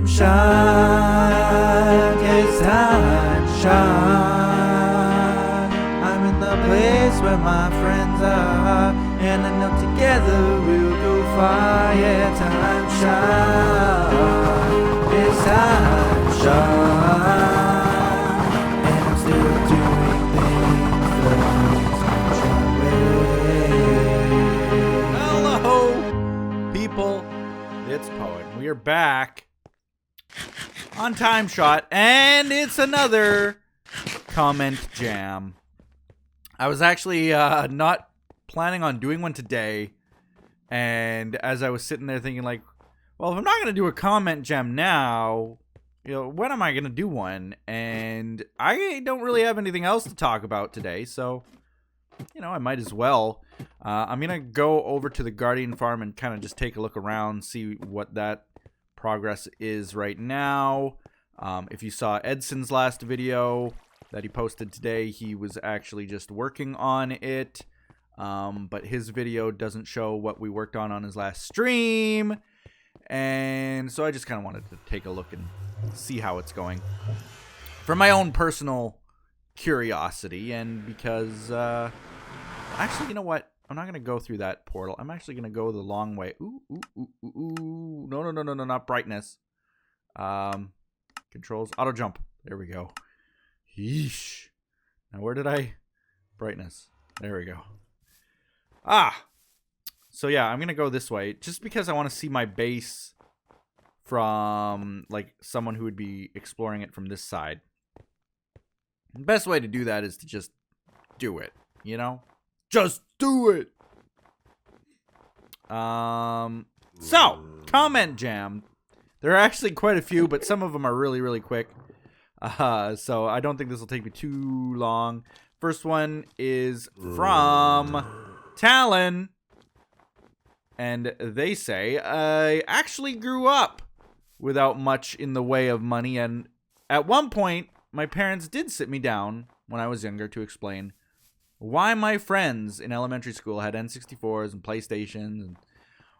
Time shot, it's time shot. I'm in the place where my friends are, and I know together we'll go far. Yeah, time shot, it's time shot, and I'm still doing things the time shot way. Hello, people. It's Poet. We are back on TimeShot, and it's another comment jam. I was actually not planning on doing one today, and as I was sitting there thinking, like, well, if I'm not going to do a comment jam now, you know, when am I going to do one? And I don't really have anything else to talk about today, so, you know, I might as well. I'm going to go over to the Guardian farm and kind of just take a look around, see what that progress is right now. If you saw Edson's last video that he posted today, he was actually just working on it. But his video doesn't show what we worked on his last stream. And so I just kind of wanted to take a look and see how it's going for my own personal curiosity. And because, actually, you know what? I'm not going to go through that portal. I'm actually going to go the long way. Ooh. No, not brightness. Controls, auto jump. There we go. Yeesh. Now, where did I? Brightness. There we go. So yeah, I'm going to go this way just because I want to see my base from, like, someone who would be exploring it from this side. The best way to do that is to just do it, you know? Just do it. So, comment jam. There are actually quite a few, but some of them are really, really quick. So I don't think this will take me too long. First one is from Talon. And they say, I actually grew up without much in the way of money. And at one point, my parents did sit me down when I was younger to explain why my friends in elementary school had N64s and PlayStations, and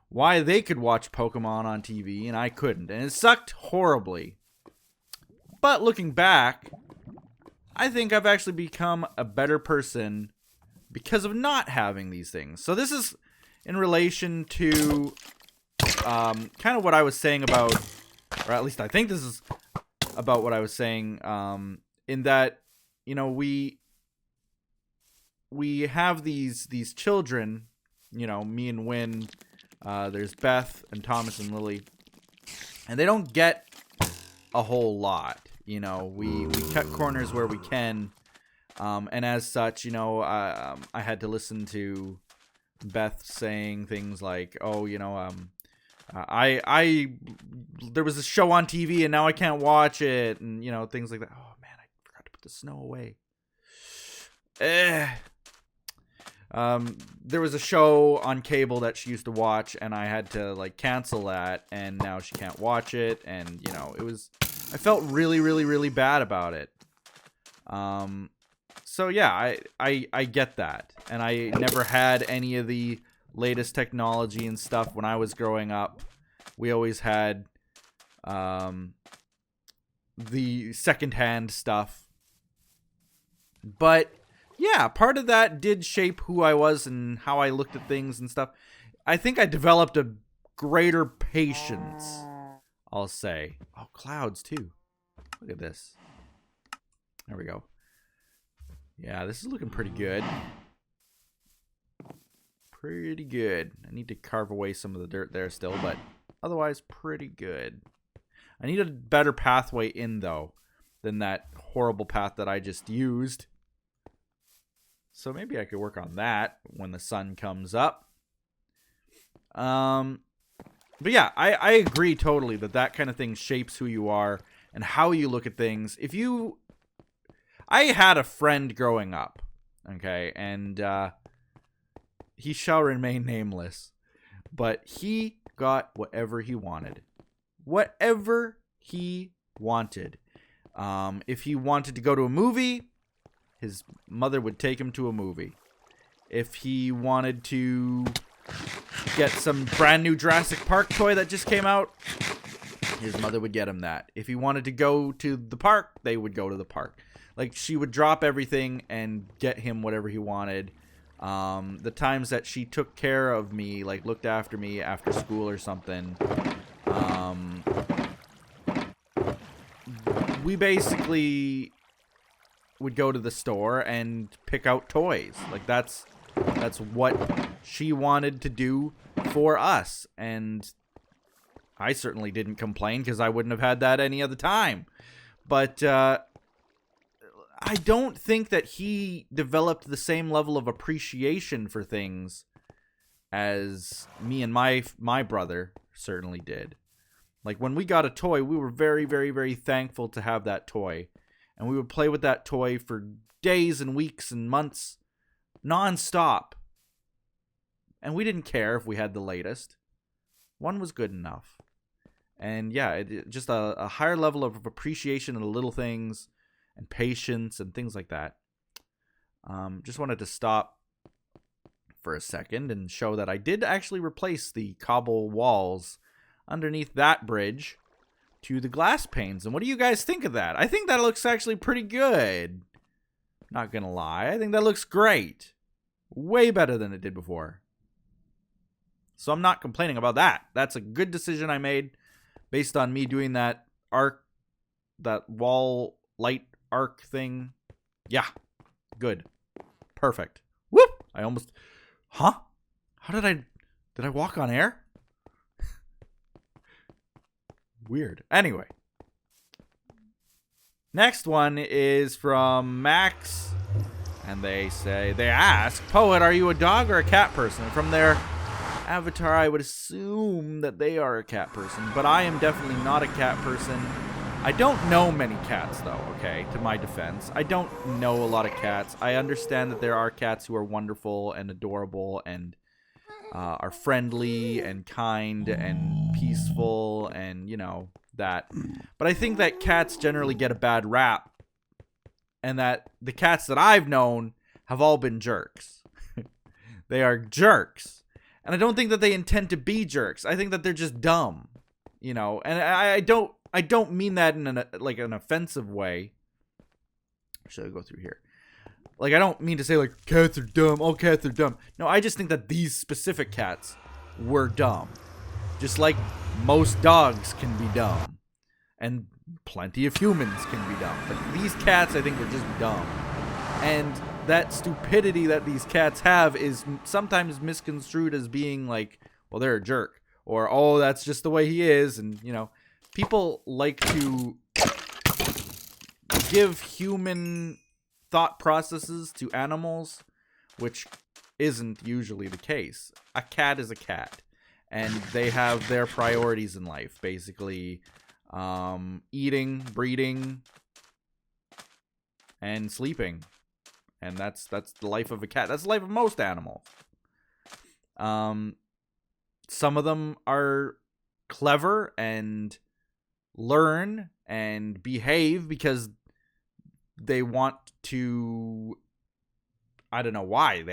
why they could watch Pokemon on TV and I couldn't. And it sucked horribly. But looking back, I think I've actually become a better person because of not having these things. So this is in relation to kind of what I was saying about, or at least I think this is about what I was saying, in that, you know, we have these children, you know, me and Wynn, there's Beth and Thomas and Lily, and they don't get a whole lot. You know, we cut corners where we can, and as such, you know, I had to listen to Beth saying things like, oh, you know, there was a show on TV and now I can't watch it, and, you know, things like that. Oh man, I forgot to put the snow away. There was a show on cable that she used to watch, and I had to, like, cancel that, and now she can't watch it, and, you know, I felt really, really, really bad about it. So yeah, I get that, and I never had any of the latest technology and stuff when I was growing up. We always had, the secondhand stuff, but yeah, part of that did shape who I was and how I looked at things and stuff. I think I developed a greater patience, I'll say. Oh, clouds too. Look at this. There we go. Yeah, this is looking pretty good. Pretty good. I need to carve away some of the dirt there still, but otherwise pretty good. I need a better pathway in, though, than that horrible path that I just used. So maybe I could work on that when the sun comes up. But yeah, I agree totally that kind of thing shapes who you are and how you look at things. I had a friend growing up, okay, and he shall remain nameless, but he got whatever he wanted. Whatever he wanted. If he wanted to go to a movie, his mother would take him to a movie. If he wanted to get some brand new Jurassic Park toy that just came out, his mother would get him that. If he wanted to go to the park, they would go to the park. Like, she would drop everything and get him whatever he wanted. The times that she took care of me, like looked after me after school or something, we basically would go to the store and pick out toys. Like, that's what she wanted to do for us, and I certainly didn't complain because I wouldn't have had that any other time. But I don't think that he developed the same level of appreciation for things as me and my brother certainly did. Like, when we got a toy, we were very, very, very thankful to have that toy. And we would play with that toy for days and weeks and months, non-stop. And we didn't care if we had the latest. One was good enough. And yeah, just a higher level of appreciation of the little things and patience and things like that. Just wanted to stop for a second and show that I did actually replace the cobble walls underneath that bridge to the glass panes. And what do you guys think of that? I think that looks actually pretty good. Not gonna lie, I think that looks great. Way better than it did before. So I'm not complaining about that. That's a good decision I made based on me doing that arc, that wall light arc thing. Yeah, good. Perfect. Whoop! I almost... Huh? How did I walk on air? Weird. Anyway. Next one is from Max. And they ask, Poet, are you a dog or a cat person? From their avatar, I would assume that they are a cat person, but I am definitely not a cat person. I don't know many cats, though, okay, to my defense. I don't know a lot of cats. I understand that there are cats who are wonderful and adorable and are friendly and kind and peaceful and, you know, that. But I think that cats generally get a bad rap, and that the cats that I've known have all been jerks. They are jerks. And I don't think that they intend to be jerks. I think that they're just dumb, you know. And I don't mean that in an offensive way. Should I go through here? Like, I don't mean to say, like, cats are dumb. All cats are dumb. No, I just think that these specific cats were dumb. Just like most dogs can be dumb. And plenty of humans can be dumb. But these cats, I think, were just dumb. And that stupidity that these cats have is sometimes misconstrued as being like, well, they're a jerk. Or, oh, that's just the way he is. And, you know, people like to give human thought processes to animals, which isn't usually the case. A cat is a cat, and they have their priorities in life, basically eating, breeding, and sleeping. And that's the life of a cat. That's the life of most animals. Some of them are clever and learn and behave because they want to. I don't know why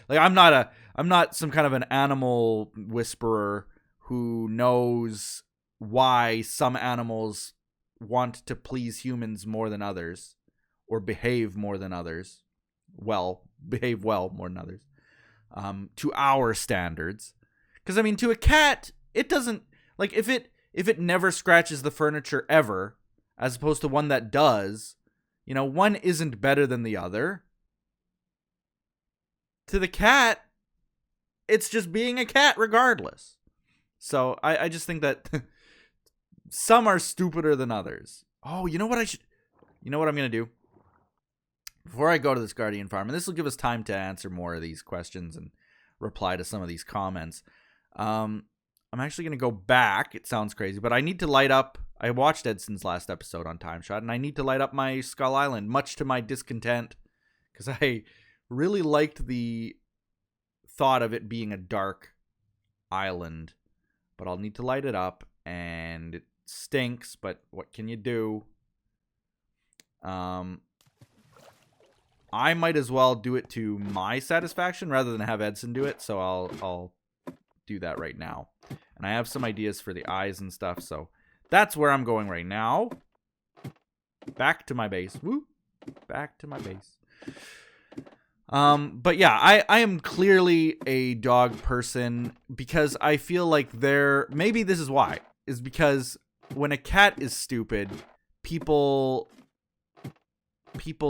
I'm not some kind of an animal whisperer who knows why some animals want to please humans more than others, or behave more than others. Behave well more than others, to our standards. Because, I mean, to a cat, it doesn't, like, if it never scratches the furniture ever, as opposed to one that does, you know, one isn't better than the other. To the cat, it's just being a cat regardless. So, I just think that some are stupider than others. Oh, you know what I'm going to do? Before I go to this Guardian Farm, and this will give us time to answer more of these questions and reply to some of these comments. I'm actually going to go back. It sounds crazy, but I need to light up. I watched Edson's last episode on TimeShot, and I need to light up my Skull Island, much to my discontent, because I really liked the thought of it being a dark island. But I'll need to light it up, and it stinks, but what can you do? I might as well do it to my satisfaction rather than have Edson do it, so I'll do that right now. And I have some ideas for the eyes and stuff, so That's where I'm going right now. Back to my base. Woo. Back to my base. But yeah, I am clearly a dog person because I feel like maybe this is why, is because when a cat is stupid, people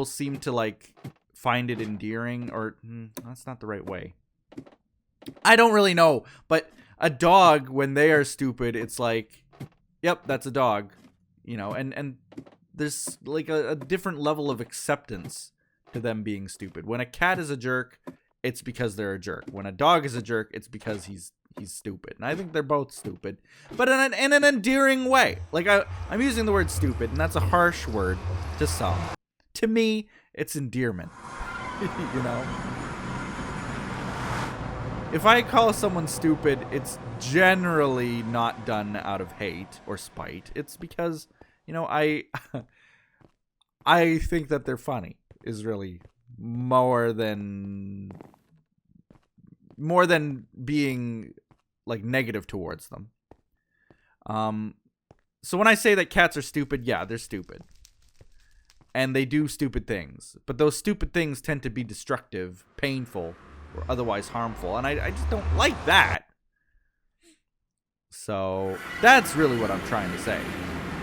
seem to like find it endearing, or that's not the right way. I don't really know, but a dog, when they are stupid, it's like, yep, that's a dog, you know, and there's like a different level of acceptance to them being stupid. When a cat is a jerk, it's because they're a jerk. When a dog is a jerk, it's because he's stupid. And I think they're both stupid, but in an endearing way. Like I'm using the word stupid, and that's a harsh word to some. To me, it's endearment. You know? If I call someone stupid, it's generally not done out of hate or spite. It's because, you know, I think that they're funny is really more than being like negative towards them. So when I say that cats are stupid, yeah, they're stupid. And they do stupid things. But those stupid things tend to be destructive, painful, or otherwise harmful. And I just don't like that. So that's really what I'm trying to say.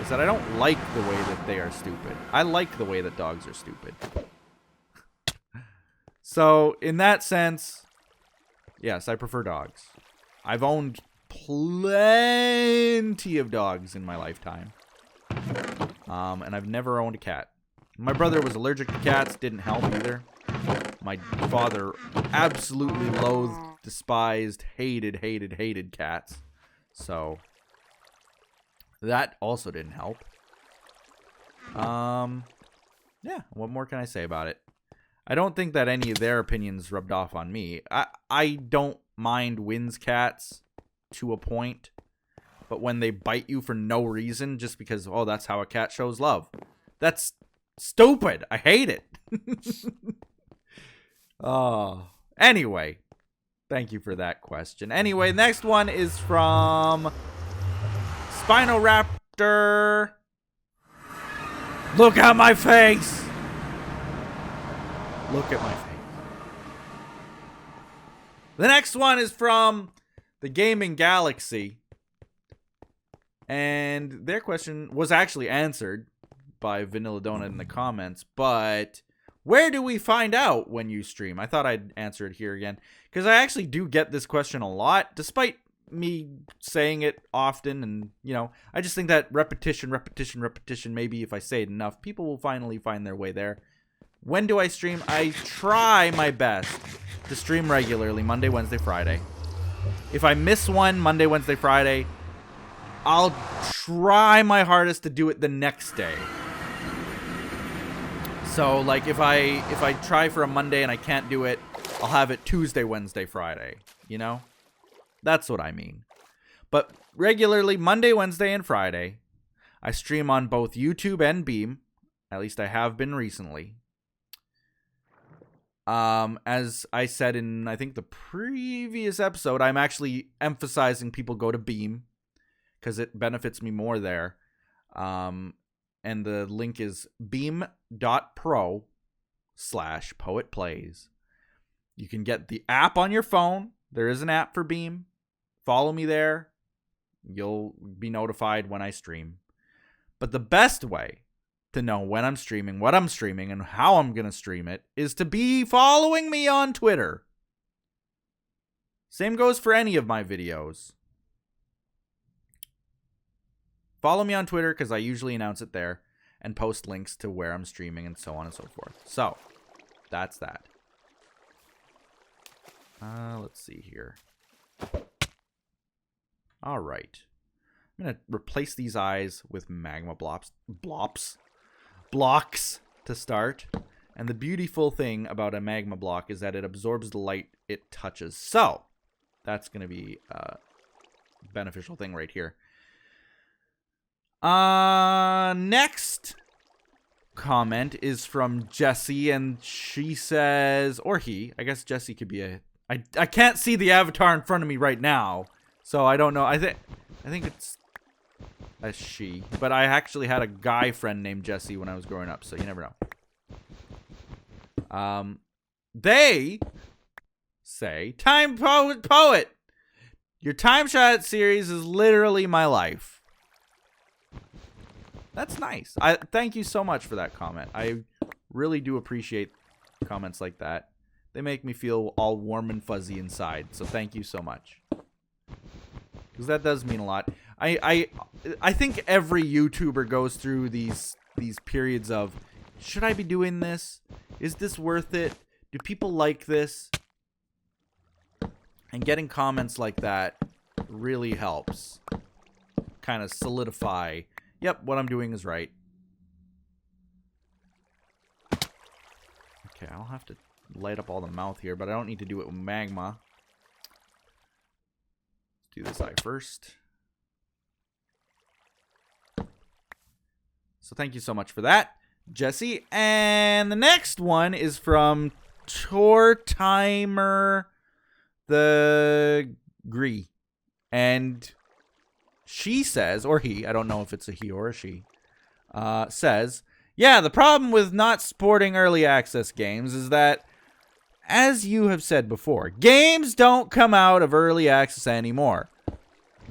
Is that I don't like the way that they are stupid. I like the way that dogs are stupid. So in that sense, yes, I prefer dogs. I've owned plenty of dogs in my lifetime. And I've never owned a cat. My brother was allergic to cats, didn't help either. My father absolutely loathed, despised, hated cats. So that also didn't help. Yeah, what more can I say about it? I don't think that any of their opinions rubbed off on me. I don't mind Wynn's cats to a point. But when they bite you for no reason, just because, oh, that's how a cat shows love. That's stupid. I hate it. Oh. Anyway, thank you for that question. Anyway, next one is from Spinoraptor. Look at my face. Look at my face. The next one is from the Gaming Galaxy. And their question was actually answered by Vanilla Donut in the comments. But where do we find out when you stream? I thought I'd answer it here again, because I actually do get this question a lot, despite me saying it often. And, you know, I just think that repetition, maybe if I say it enough, people will finally find their way there. When do I stream? I try my best to stream regularly, Monday, Wednesday, Friday. If I miss one, Monday, Wednesday, Friday, I'll try my hardest to do it the next day. So, like, if I try for a Monday and I can't do it, I'll have it Tuesday, Wednesday, Friday. You know? That's what I mean. But regularly, Monday, Wednesday, and Friday, I stream on both YouTube and Beam. At least I have been recently. As I said in, I think, the previous episode, I'm actually emphasizing people go to Beam, because it benefits me more there. And the link is beam.pro/poetplays. You can get the app on your phone. There is an app for Beam. Follow me there. You'll be notified when I stream. But the best way to know when I'm streaming, what I'm streaming, and how I'm going to stream it is to be following me on Twitter. Same goes for any of my videos. Follow me on Twitter, because I usually announce it there and post links to where I'm streaming and so on and so forth. So, that's that. Let's see here. All right. I'm going to replace these eyes with magma blocks to start. And the beautiful thing about a magma block is that it absorbs the light it touches. So, that's going to be a beneficial thing right here. Next comment is from Jesse, and she says, or he, I guess Jesse could be I can't see the avatar in front of me right now, so I don't know. I think it's a she. But I actually had a guy friend named Jesse when I was growing up, so you never know. They say, Time Poet, your TimeShot series is literally my life. That's nice. I thank you so much for that comment. I really do appreciate comments like that. They make me feel all warm and fuzzy inside. So thank you so much. Because that does mean a lot. I think every YouTuber goes through these periods of, should I be doing this? Is this worth it? Do people like this? And getting comments like that really helps kind of solidify, yep, what I'm doing is right. Okay, I'll have to light up all the mouth here, but I don't need to do it with magma. Let's do this eye first. So thank you so much for that, Jesse. And the next one is from Timer the Gree. And she says, or he, I don't know if it's a he or a she, says, yeah, the problem with not supporting early access games is that, as you have said before, games don't come out of early access anymore.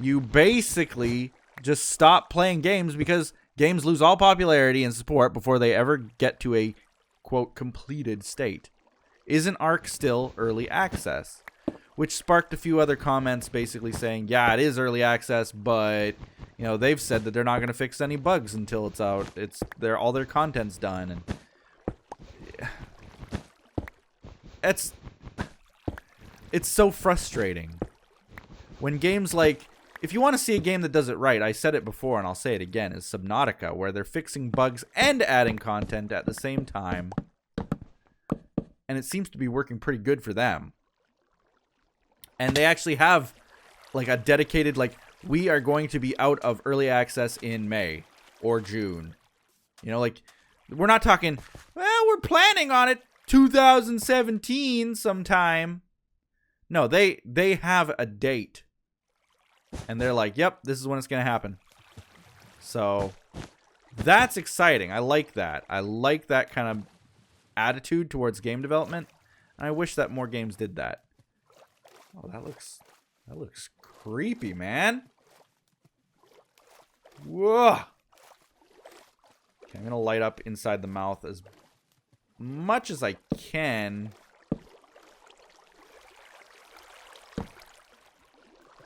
You basically just stop playing games because games lose all popularity and support before they ever get to a, quote, completed state. Isn't Ark still early access? Which sparked a few other comments basically saying, yeah, it is early access, but, you know, they've said that they're not going to fix any bugs until it's out. All their content's done. And it's so frustrating when games like, if you want to see a game that does it right, I said it before and I'll say it again, is Subnautica, where they're fixing bugs and adding content at the same time. And it seems to be working pretty good for them. And they actually have like a dedicated, like, we are going to be out of early access in May or June. You know, like, we're not talking, well, we're planning on it 2017 sometime. No, they have a date. And they're like, yep, this is when it's going to happen. So that's exciting. I like that. I like that kind of attitude towards game development. And I wish that more games did that. Oh, that looks creepy, man. Whoa. Okay, I'm gonna light up inside the mouth as much as I can.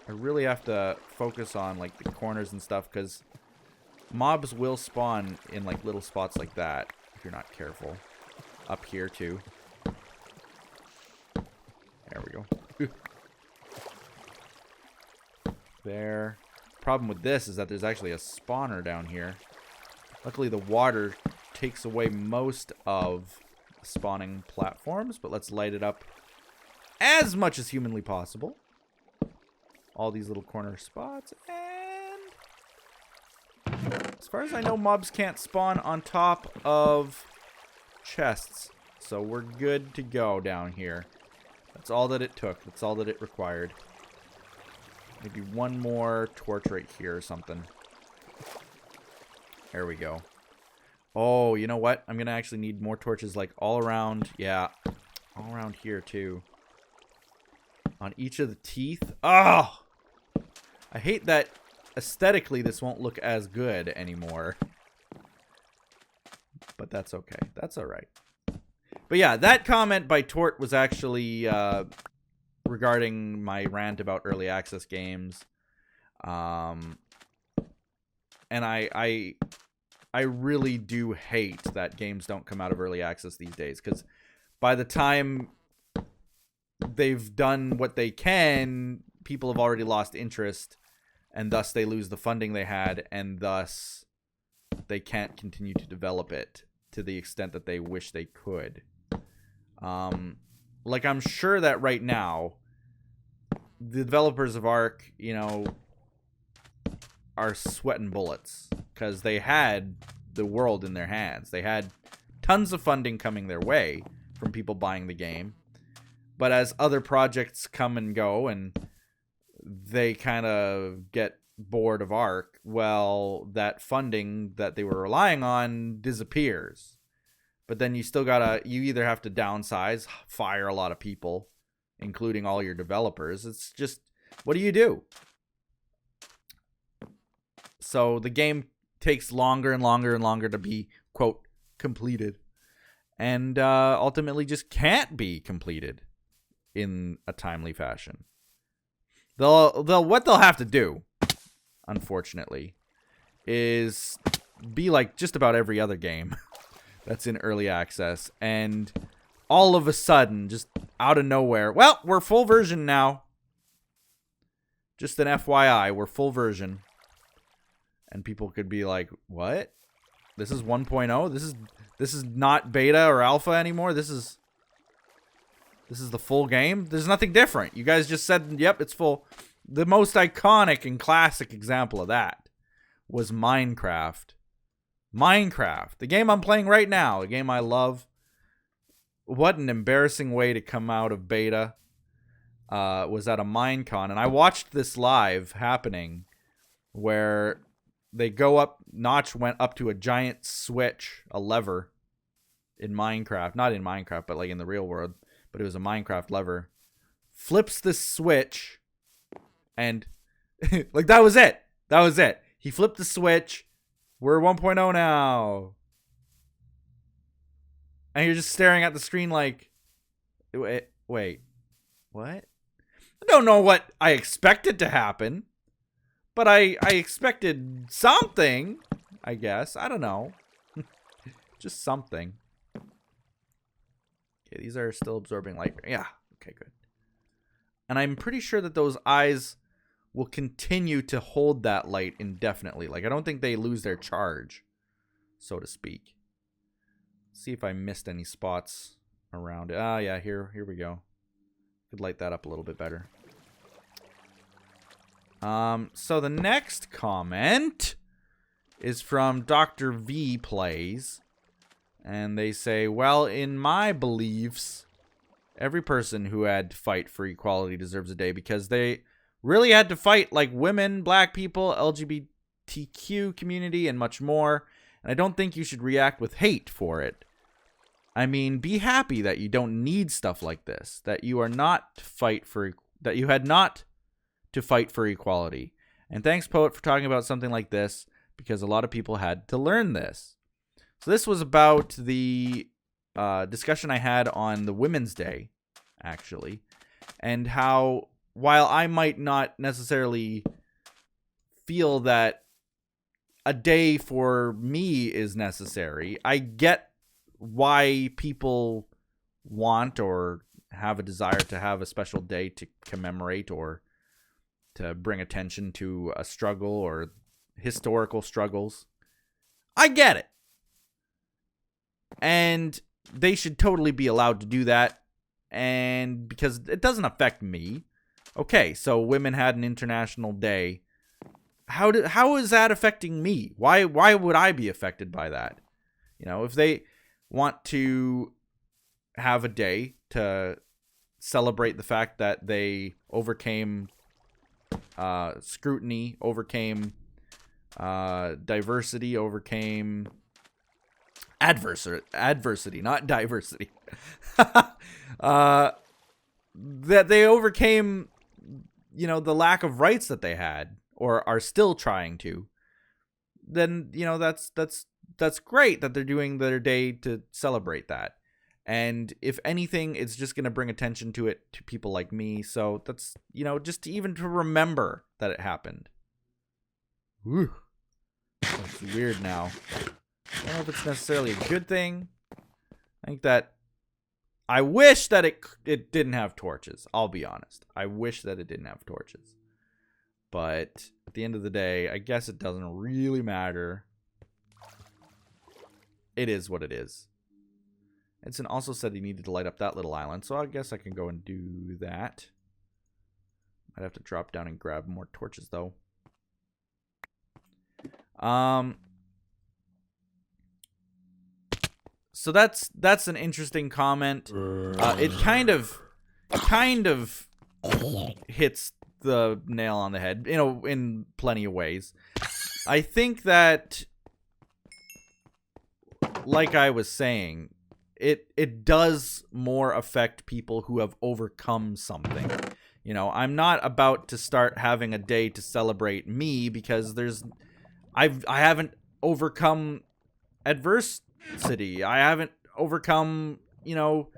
I really have to focus on like the corners and stuff because mobs will spawn in like little spots like that if you're not careful. Up here too. There we go. There. Problem with this is that there's actually a spawner down here. Luckily the water takes away most of the spawning platforms, but let's light it up as much as humanly possible. All these little corner spots, and as far as I know, mobs can't spawn on top of chests, so we're good to go down here. That's all that it took. That's all that it required. Maybe one more torch right here or something. There we go. Oh, you know what? I'm going to actually need more torches like all around. Yeah, all around here too. On each of the teeth. Oh! I hate that aesthetically this won't look as good anymore. But that's okay. That's all right. But yeah, that comment by Tort was actually regarding my rant about early access games. And I really do hate that games don't come out of early access these days, because by the time they've done what they can, people have already lost interest, and thus they lose the funding they had, and thus they can't continue to develop it to the extent that they wish they could. Like, I'm sure that right now the developers of Ark, you know, are sweating bullets because they had the world in their hands. They had tons of funding coming their way from people buying the game. But as other projects come and go and they kind of get bored of Ark, well, that funding that they were relying on disappears. But then you still you either have to downsize, fire a lot of people, including all your developers. It's just, what do you do? So the game takes longer and longer and longer to be, quote, completed. And ultimately just can't be completed in a timely fashion. What they'll have to do, unfortunately, is be like just about every other game that's in early access, and all of a sudden, just out of nowhere, well, we're full version now. Just an FYI, we're full version. And people could be like, what? This is 1.0? This is not beta or alpha anymore? This is the full game? There's nothing different. You guys just said, yep, it's full. The most iconic and classic example of that was Minecraft. Minecraft, the game I'm playing right now, a game I love. What an embarrassing way to come out of beta. Was at a Minecon, and I watched this live happening where they go up, Notch went up to a giant switch, a lever in Minecraft. Not in Minecraft, but like in the real world. But it was a Minecraft lever. Flips this switch, and like that was it. That was it. He flipped the switch. We're 1.0 now. And you're just staring at the screen like, wait, what? I don't know what I expected to happen. But I expected something, I guess. I don't know. Just something. Okay, these are still absorbing light. Yeah, okay, good. And I'm pretty sure that those eyes will continue to hold that light indefinitely. Like, I don't think they lose their charge, so to speak. See if I missed any spots around it. Ah, yeah, here we go. Could light that up a little bit better. So the next comment is from Dr. V Plays. And they say, well, in my beliefs, every person who had to fight for equality deserves a day because they really had to fight like women, black people, LGBTQ community, and much more. And I don't think you should react with hate for it. I mean, be happy that you don't need stuff like this, that you are not that you had not to fight for equality. And thanks, Poet, for talking about something like this, because a lot of people had to learn this. So this was about the discussion I had on the Women's Day, actually, and how, while I might not necessarily feel that a day for me is necessary, I get why people want or have a desire to have a special day to commemorate or to bring attention to a struggle or historical struggles. I get it. And they should totally be allowed to do that. And because it doesn't affect me. Okay, so women had an international day. How is that affecting me? Why would I be affected by that? You know, if they want to have a day to celebrate the fact that they overcame scrutiny, overcame diversity, overcame adversity, not diversity. That they overcame, you know, the lack of rights that they had or are still trying to. Then, you know, that's great that they're doing their day to celebrate that. And if anything, it's just going to bring attention to it to people like me. So that's, you know, just even to remember that it happened. Whew. That's weird now. I don't know if it's necessarily a good thing. I think that I wish that it didn't have torches. I'll be honest. I wish that it didn't have torches. But at the end of the day, I guess it doesn't really matter. It is what it is. Edson also said he needed to light up that little island, so I guess I can go and do that. I'd have to drop down and grab more torches, though. So that's an interesting comment. It kind of hits the nail on the head, you know, in plenty of ways. I think that, like I was saying, it does more affect people who have overcome something. You know, I'm not about to start having a day to celebrate me because I haven't overcome adversity. I haven't overcome, you know,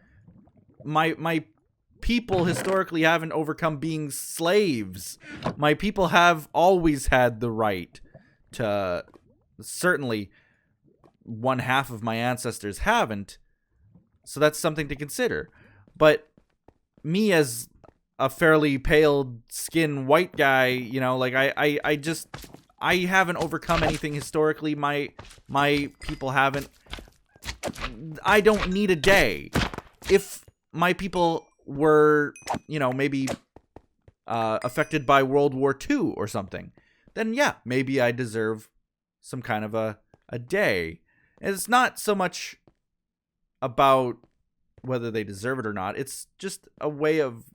my people historically haven't overcome being slaves. My people have always had the right to, certainly one half of my ancestors haven't. So that's something to consider. But me as a fairly pale skin white guy, you know, like I haven't overcome anything historically. My people haven't. I don't need a day. If my people were, you know, maybe affected by World War II or something, then yeah, maybe I deserve some kind of a day. And it's not so much about whether they deserve it or not. It's just a way of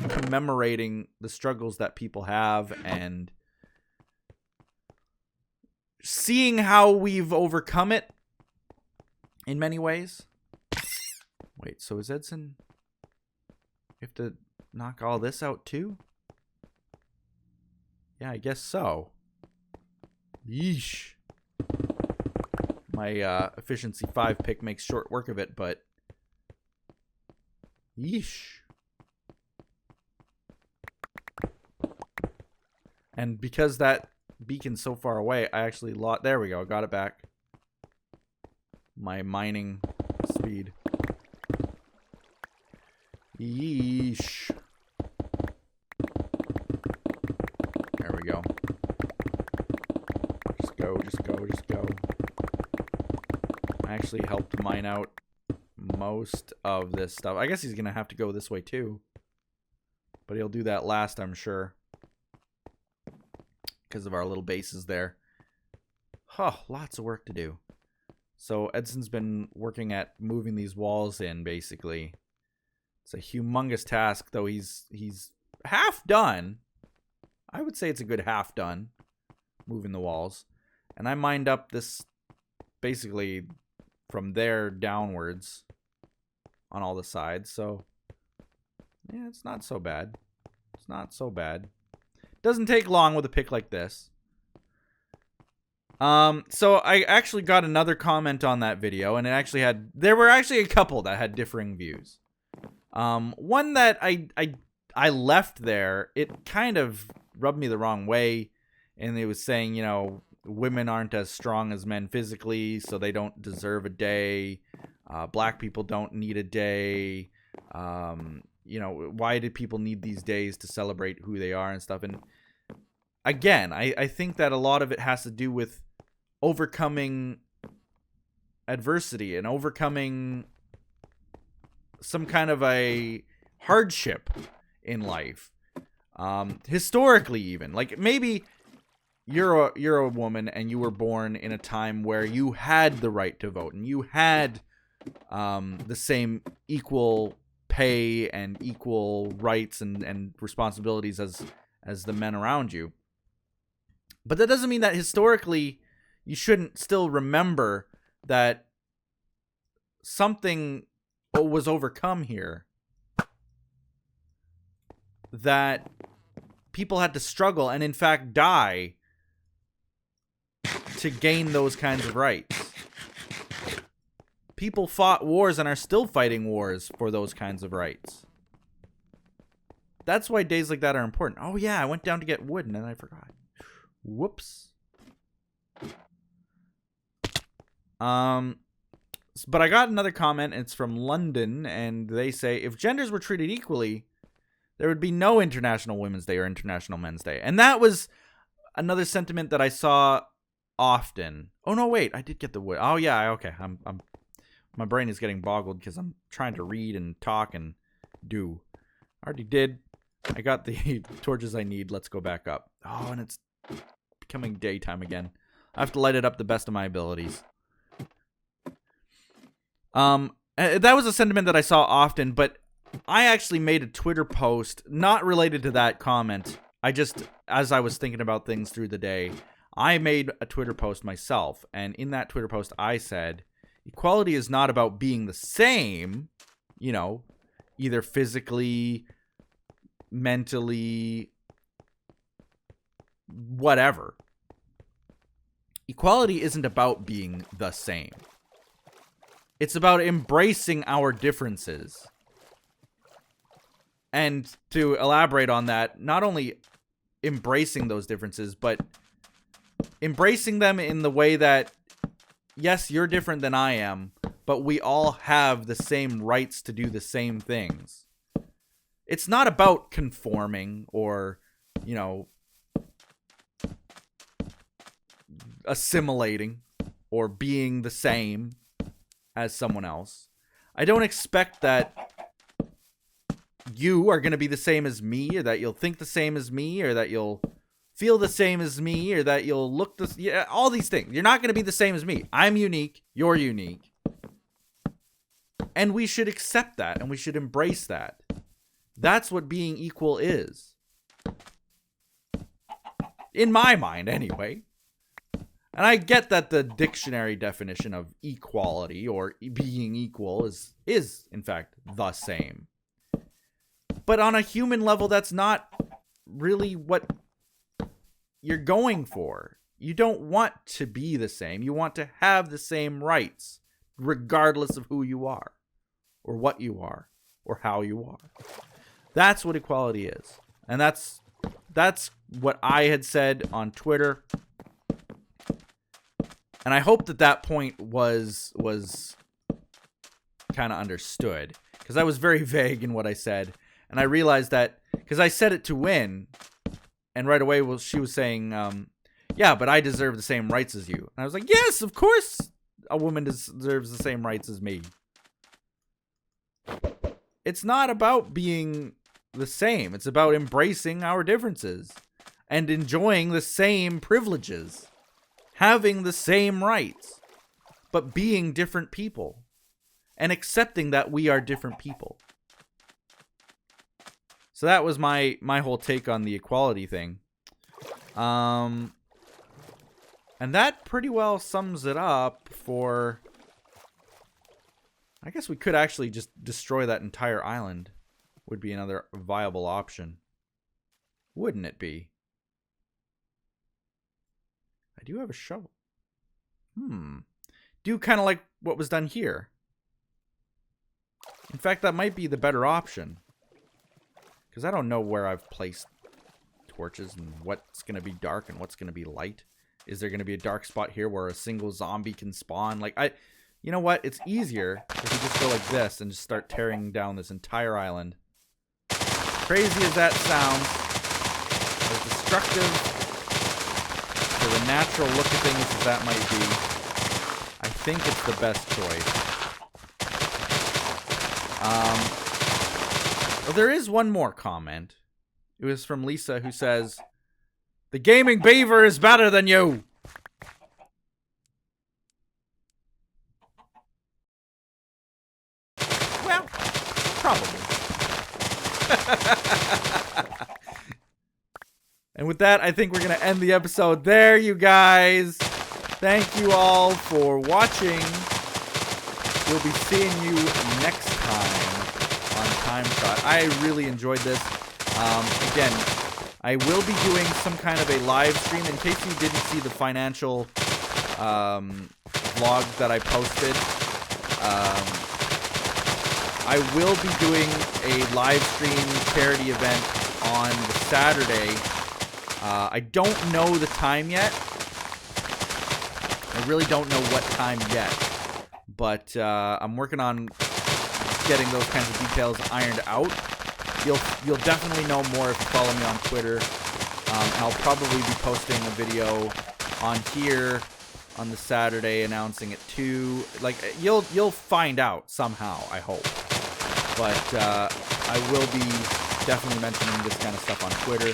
commemorating the struggles that people have and seeing how we've overcome it in many ways. Wait, so is Edson... You have to knock all this out too? Yeah, I guess so. Yeesh. My efficiency 5 pick makes short work of it, but... Yeesh. And because that beacon's so far away, I actually lost... There we go, got it back. My mining speed. Yeesh. There we go. Just go, just go, just go. I actually helped mine out most of this stuff. I guess he's gonna have to go this way too. But he'll do that last, I'm sure. Because of our little bases there. Huh, lots of work to do. So Edson's been working at moving these walls in, basically. It's a humongous task, though he's half done. I would say it's a good half done, moving the walls. And I mined up this basically from there downwards on all the sides. So, yeah, it's not so bad. It's not so bad. Doesn't take long with a pick like this. So I actually got another comment on that video, and there were actually a couple that had differing views. One that I left there, it kind of rubbed me the wrong way, and it was saying, you know, women aren't as strong as men physically, so they don't deserve a day. Black people don't need a day. You know, why do people need these days to celebrate who they are and stuff? And again, I think that a lot of it has to do with overcoming adversity and overcoming some kind of a hardship in life. Historically even. Like, maybe you're a woman and you were born in a time where you had the right to vote and you had the same equal pay and equal rights and responsibilities as the men around you. But that doesn't mean that historically you shouldn't still remember that something was overcome here. That people had to struggle and in fact die to gain those kinds of rights. People fought wars and are still fighting wars for those kinds of rights. That's why days like that are important. Oh yeah, I went down to get wood and then I forgot. Whoops. But I got another comment. It's from London, and they say, if genders were treated equally, there would be no International Women's Day or International Men's Day. And that was another sentiment that I saw often. Oh no, wait, I did get the wood. Oh yeah, okay. My brain is getting boggled because I'm trying to read and talk and do. I already did. I got the torches I need. Let's go back up. Oh, and it's becoming daytime again. I have to light it up the best of my abilities. That was a sentiment that I saw often, but I actually made a Twitter post not related to that comment. I just, as I was thinking about things through the day, I made a Twitter post myself, and in that Twitter post I said, equality is not about being the same, you know, either physically, mentally, whatever. Equality isn't about being the same. It's about embracing our differences. And to elaborate on that, not only embracing those differences, but embracing them in the way that, yes, you're different than I am, but we all have the same rights to do the same things. It's not about conforming or, you know, assimilating or being the same as someone else. I don't expect that you are going to be the same as me, or that you'll think the same as me, or that you'll feel the same as me, or that you'll look all these things. You're not going to be the same as me. I'm unique. You're unique. And we should accept that, and we should embrace that. That's what being equal is. In my mind, anyway. And I get that the dictionary definition of equality or being equal is in fact the same. But on a human level, that's not really what you're going for. You don't want to be the same. You want to have the same rights, regardless of who you are, or what you are, or how you are. That's what equality is. And that's what I had said on Twitter. And I hope that point was kind of understood, because I was very vague in what I said. And I realized that, because I said it to Win, and right away she was saying, yeah, but I deserve the same rights as you. And I was like, yes, of course a woman deserves the same rights as me. It's not about being the same. It's about embracing our differences and enjoying the same privileges, having the same rights, but being different people and accepting that we are different people. So that was my whole take on the equality thing. And that pretty well sums it up for... I guess we could actually just destroy that entire island. Would be another viable option. Wouldn't it be? I do have a shovel. Do kind of like what was done here. In fact, that might be the better option. Because I don't know where I've placed torches and what's going to be dark and what's going to be light. Is there going to be a dark spot here where a single zombie can spawn? You know what? It's easier if we just go like this and just start tearing down this entire island. Crazy as that sounds, as destructive to the natural look of things as that might be, I think it's the best choice. Well, there is one more comment. It was from Lisa, who says, "The gaming beaver is better than you." Well, probably. And with that, I think we're going to end the episode there, you guys. Thank you all for watching. We'll be seeing you next time on TimeShot. I really enjoyed this. Again, I will be doing some kind of a live stream. In case you didn't see the financial vlog that I posted, I will be doing a live stream charity event on the Saturday. I don't know the time yet. I really don't know what time yet. But I'm working on getting those kinds of details ironed out. You'll definitely know more if you follow me on Twitter. I'll probably be posting a video on here on the Saturday announcing it too. Like, you'll find out somehow, I hope. But I will be definitely mentioning this kind of stuff on Twitter.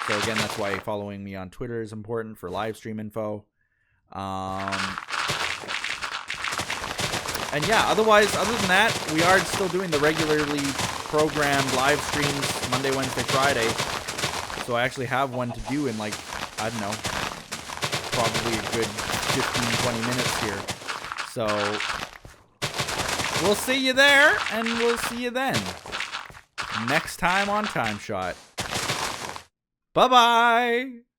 So again, that's why following me on Twitter is important for live stream info. And yeah, other than that, we are still doing the regularly programmed live streams Monday, Wednesday, Friday. So I actually have one to do in, like, I don't know, probably a good 15, 20 minutes here. So we'll see you there, and we'll see you then. Next time on TimeShot. Bye-bye.